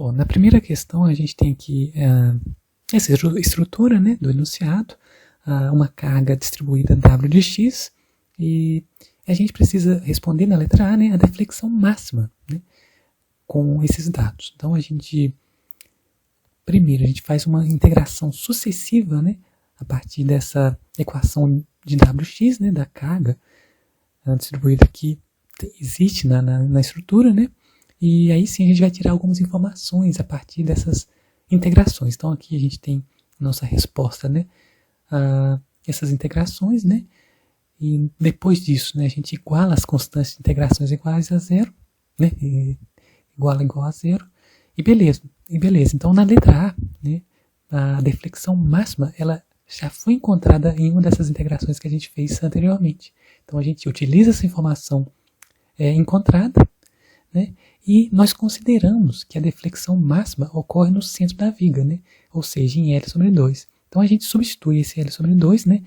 Bom, na primeira questão a gente tem aqui essa estrutura, né, do enunciado, uma carga distribuída W de x, e a gente precisa responder na letra A, né, a deflexão máxima, né, com esses dados. Então primeiro a gente faz uma integração sucessiva, né, a partir dessa equação de Wx, né, da carga distribuída que existe na estrutura, né, e aí sim a gente vai tirar algumas informações a partir dessas integrações. Então aqui a gente tem nossa resposta, né, essas integrações, né, e depois disso, né, a gente iguala as constantes de integrações iguais a zero, né, igual a zero, e beleza. Então na letra A, né, a deflexão máxima, ela já foi encontrada em uma dessas integrações que a gente fez anteriormente. Então a gente utiliza essa informação encontrada, né, e nós consideramos que a deflexão máxima ocorre no centro da viga, né, ou seja, em L sobre 2. Então a gente substitui esse L sobre 2, né,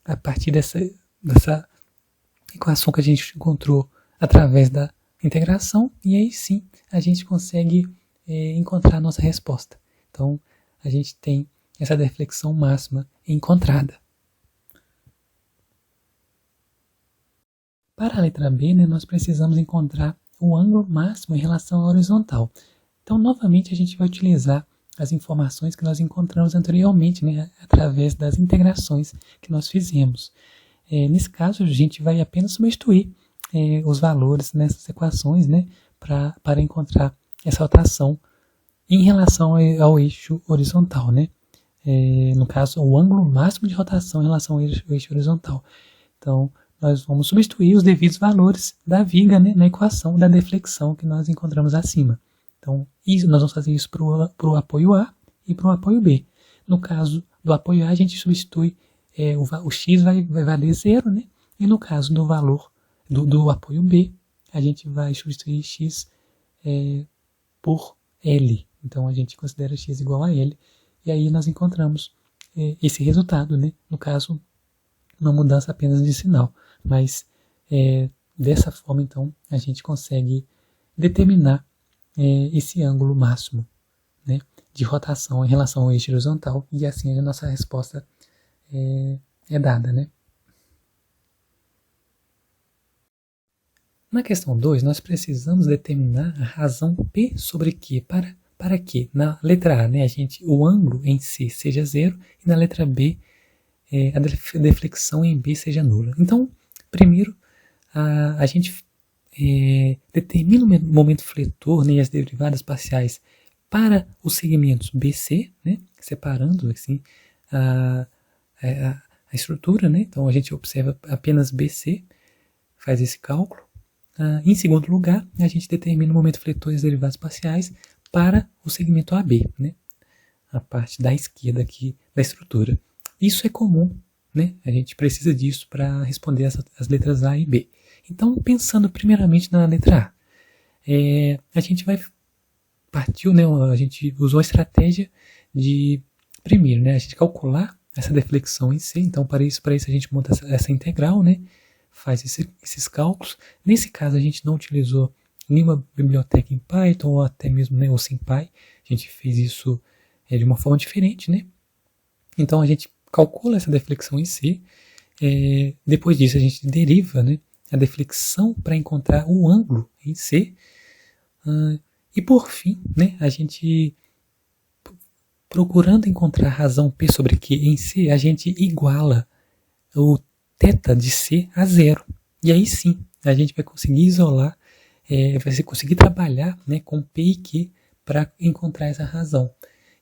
a partir dessa equação que a gente encontrou através da integração, e aí sim a gente consegue encontrar a nossa resposta. Então a gente tem essa deflexão máxima encontrada. Para a letra B, né, nós precisamos encontrar o ângulo máximo em relação à horizontal. Então, novamente, a gente vai utilizar as informações que nós encontramos anteriormente, né, através das integrações que nós fizemos. Nesse caso, a gente vai apenas substituir os valores nessas equações, né, para encontrar essa rotação em relação ao eixo horizontal, né? No caso, o ângulo máximo de rotação em relação ao eixo horizontal. Então, nós vamos substituir os devidos valores da viga, né, na equação da deflexão que nós encontramos acima. Então, nós vamos fazer isso para o apoio A e para o apoio B. No caso do apoio A, a gente substitui, o x vai valer 0, né? E no caso do valor do apoio B, a gente vai substituir x por L. Então, a gente considera x igual a L. E aí nós encontramos esse resultado, né? No caso, uma mudança apenas de sinal. Mas dessa forma, então, a gente consegue determinar esse ângulo máximo, né, de rotação em relação ao eixo horizontal, e assim a nossa resposta é dada, né? Na questão 2, nós precisamos determinar a razão P sobre Q para que na letra A, né, o ângulo em C seja 0 e na letra B a deflexão em B seja nula. Então, primeiro, a gente determina o momento fletor, né, e as derivadas parciais para os segmentos BC, né, separando assim a estrutura, né? Então a gente observa apenas BC, faz esse cálculo. Em segundo lugar, a gente determina o momento fletor e as derivadas parciais para o segmento AB, né, a parte da esquerda aqui da estrutura. Isso é comum, né? A gente precisa disso para responder as letras A e B. Então, pensando primeiramente na letra A, a gente partiu, né? A gente usou a estratégia de, primeiro, né, a gente calcular essa deflexão em C. Então, para isso a gente monta essa integral, né? Faz esses cálculos. Nesse caso, a gente não utilizou nenhuma biblioteca em Python ou até mesmo, né, o SymPy. A gente fez isso de uma forma diferente, né? Então, a gente calcula essa deflexão em C. Depois disso, a gente deriva, né, a deflexão para encontrar o ângulo em C. E por fim, né, a gente, procurando encontrar a razão P sobre Q em C, a gente iguala o θ de C a 0. E aí sim, a gente vai conseguir isolar, vai conseguir trabalhar, né, com P e Q para encontrar essa razão.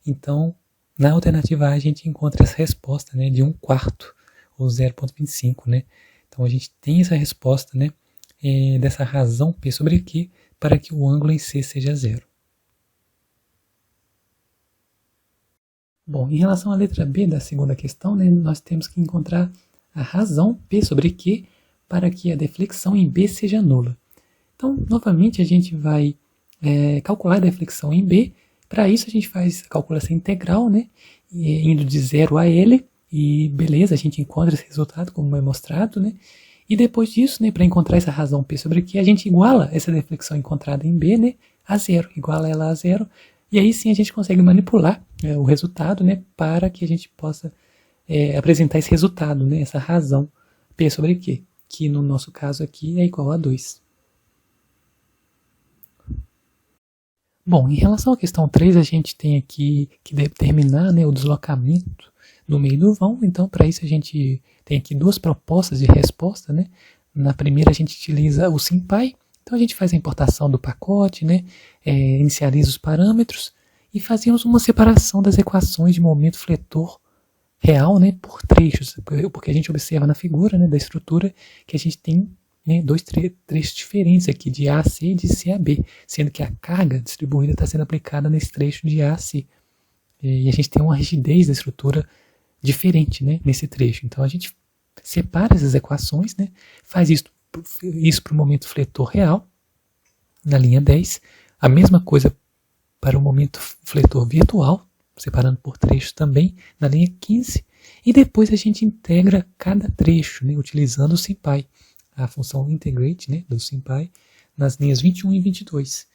Então, na alternativa A, a gente encontra essa resposta, né, de 1/4, ou 0,25, né? Então, a gente tem essa resposta, né, dessa razão P sobre Q para que o ângulo em C seja 0. Bom, em relação à letra B da segunda questão, né, nós temos que encontrar a razão P sobre Q para que a deflexão em B seja nula. Então, novamente, a gente vai calcular a deflexão em B. Para isso, a gente calcula essa integral, né, indo de 0 a L, e beleza, a gente encontra esse resultado, como é mostrado, né? E depois disso, né, para encontrar essa razão P sobre Q, a gente iguala essa deflexão encontrada em B, né, a zero, iguala ela a zero, e aí sim a gente consegue manipular o resultado, né, para que a gente possa apresentar esse resultado, né, essa razão P sobre Q, que no nosso caso aqui é igual a 2. Bom, em relação à questão 3, a gente tem aqui que determinar, né, o deslocamento no meio do vão. Então, para isso a gente tem aqui duas propostas de resposta, né? Na primeira a gente utiliza o SymPy. Então a gente faz a importação do pacote, né? Inicializa os parâmetros e fazemos uma separação das equações de momento fletor real, né, por trechos, porque a gente observa na figura, né, da estrutura que a gente tem, né, dois trechos diferentes aqui, de A a C e de C a B, sendo que a carga distribuída está sendo aplicada nesse trecho de A a C. E a gente tem uma rigidez da estrutura diferente, né, nesse trecho. Então a gente separa essas equações, né, faz isso para o momento fletor real, na linha 10, a mesma coisa para o momento fletor virtual, separando por trechos também, na linha 15, e depois a gente integra cada trecho, né, utilizando o SymPy, a função integrate, né, do SymPy, nas linhas 21 e 22.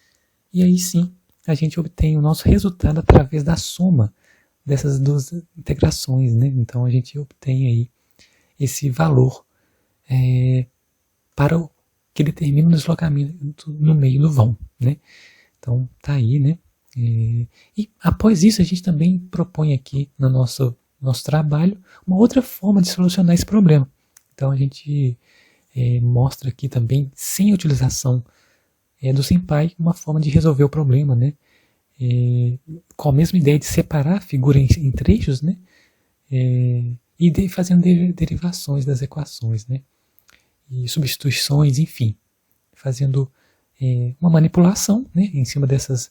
E aí sim, a gente obtém o nosso resultado através da soma dessas duas integrações, né? Então a gente obtém aí esse valor para o que determina o deslocamento no meio do vão, né? Então tá aí, né? E após isso a gente também propõe aqui no nosso trabalho uma outra forma de solucionar esse problema. Então a gente mostra aqui também, sem a utilização do SymPy, uma forma de resolver o problema, né? Com a mesma ideia de separar a figura em trechos, né? E fazendo derivações das equações, né? E substituições, enfim, fazendo uma manipulação, né, em cima desses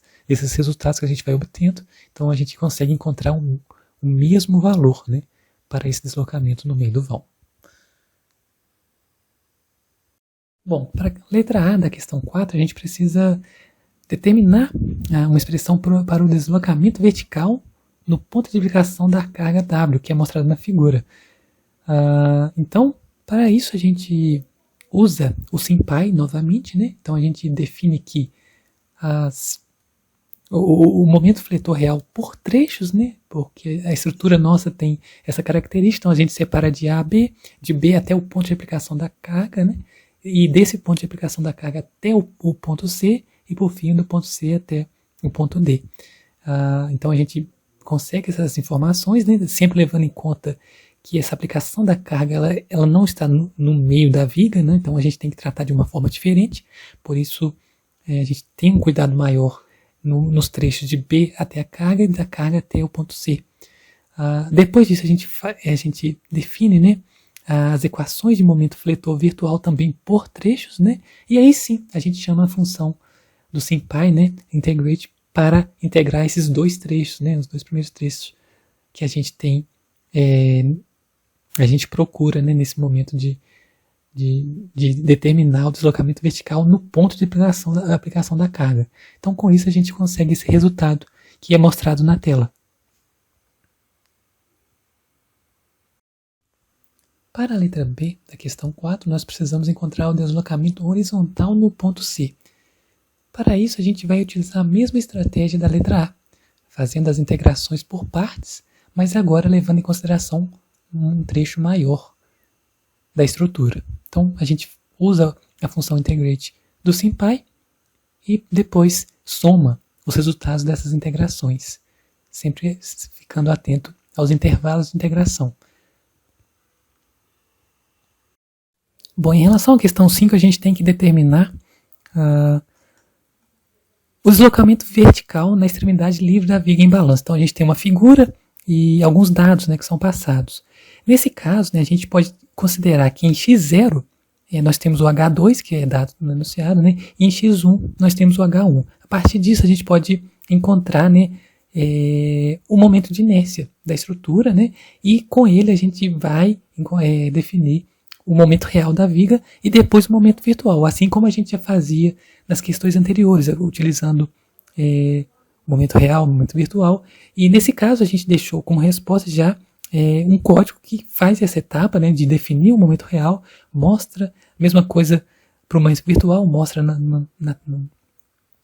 resultados que a gente vai obtendo. Então a gente consegue encontrar o mesmo valor, né, para esse deslocamento no meio do vão. Bom, para a letra A da questão 4, a gente precisa determinar uma expressão para o deslocamento vertical no ponto de aplicação da carga W, que é mostrado na figura. Então, para isso a gente usa o SymPy novamente, né? Então a gente define que o momento fletor real por trechos, né? Porque a estrutura nossa tem essa característica, então a gente separa de A a B, de B até o ponto de aplicação da carga, né? E desse ponto de aplicação da carga até o ponto C, e por fim do ponto C até o ponto D. Então a gente consegue essas informações, né? Sempre levando em conta que essa aplicação da carga ela não está no meio da viga, né? Então a gente tem que tratar de uma forma diferente, por isso a gente tem um cuidado maior nos trechos de B até a carga e da carga até o ponto C. Depois disso a gente define, né, as equações de momento fletor virtual também por trechos, né? E aí sim a gente chama a função do SymPy, né, integrate, para integrar esses dois trechos, né, os dois primeiros trechos que a gente tem, a gente procura, né, nesse momento de determinar o deslocamento vertical no ponto de aplicação da carga. Então com isso a gente consegue esse resultado que é mostrado na tela. Para a letra B da questão 4, nós precisamos encontrar o deslocamento horizontal no ponto C. Para isso, a gente vai utilizar a mesma estratégia da letra A, fazendo as integrações por partes, mas agora levando em consideração um trecho maior da estrutura. Então, a gente usa a função integrate do SymPy e depois soma os resultados dessas integrações, sempre ficando atento aos intervalos de integração. Bom, em relação à questão 5, a gente tem que determinar o deslocamento vertical na extremidade livre da viga em balanço. Então a gente tem uma figura e alguns dados, né, que são passados. Nesse caso, né, a gente pode considerar que em x0 nós temos o H2, que é dado no enunciado, né, e em x1 nós temos o H1. A partir disso a gente pode encontrar, né, o momento de inércia da estrutura, né, e com ele a gente vai definir o momento real da viga e depois o momento virtual, assim como a gente já fazia nas questões anteriores, utilizando o momento real, o momento virtual. E nesse caso a gente deixou como resposta já um código que faz essa etapa, né, de definir o momento real, mostra a mesma coisa para o momento virtual, mostra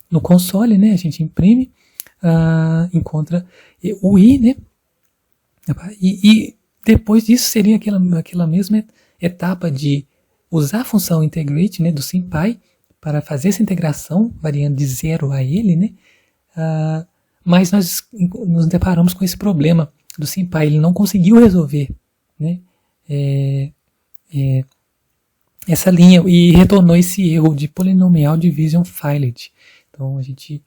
no console, né, a gente imprime, encontra o I, né, e depois disso seria aquela mesma etapa de usar a função integrate, né, do SymPy para fazer essa integração, variando de 0 a ele, né, mas nós nos deparamos com esse problema do SymPy, ele não conseguiu resolver, né, essa linha e retornou esse erro de Polynomial Division Failed. Então a gente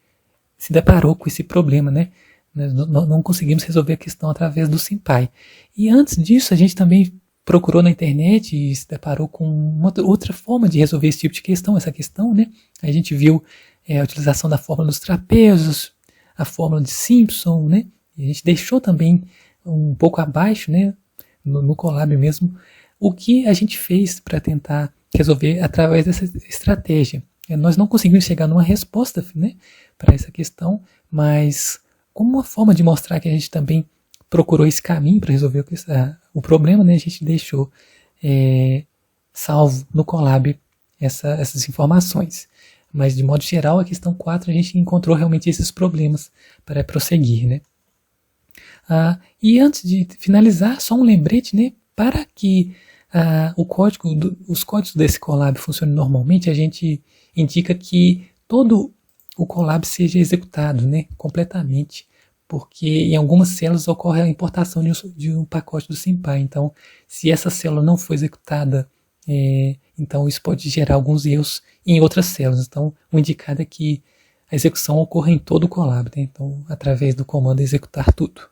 se deparou com esse problema, né? Nós não conseguimos resolver a questão através do SymPy. E antes disso a gente também procurou na internet e se deparou com outra forma de resolver esse tipo de questão, essa questão, né? A gente viu a utilização da fórmula dos trapézios, a fórmula de Simpson, né? E a gente deixou também um pouco abaixo, né? No Colab mesmo, o que a gente fez para tentar resolver através dessa estratégia. Nós não conseguimos chegar numa resposta, né, para essa questão, mas como uma forma de mostrar que a gente também procurou esse caminho para resolver o problema, né, a gente deixou salvo no Colab essas informações. Mas, de modo geral, a questão 4 a gente encontrou realmente esses problemas para prosseguir, né. E antes de finalizar, só um lembrete, né, para que os códigos desse Colab funcionem normalmente, a gente indica que todo o Colab seja executado, né, completamente, porque em algumas células ocorre a importação de um pacote do SymPy. Então, se essa célula não for executada, então isso pode gerar alguns erros em outras células. Então, o indicado é que a execução ocorra em todo o Colab, né? Então, através do comando executar tudo.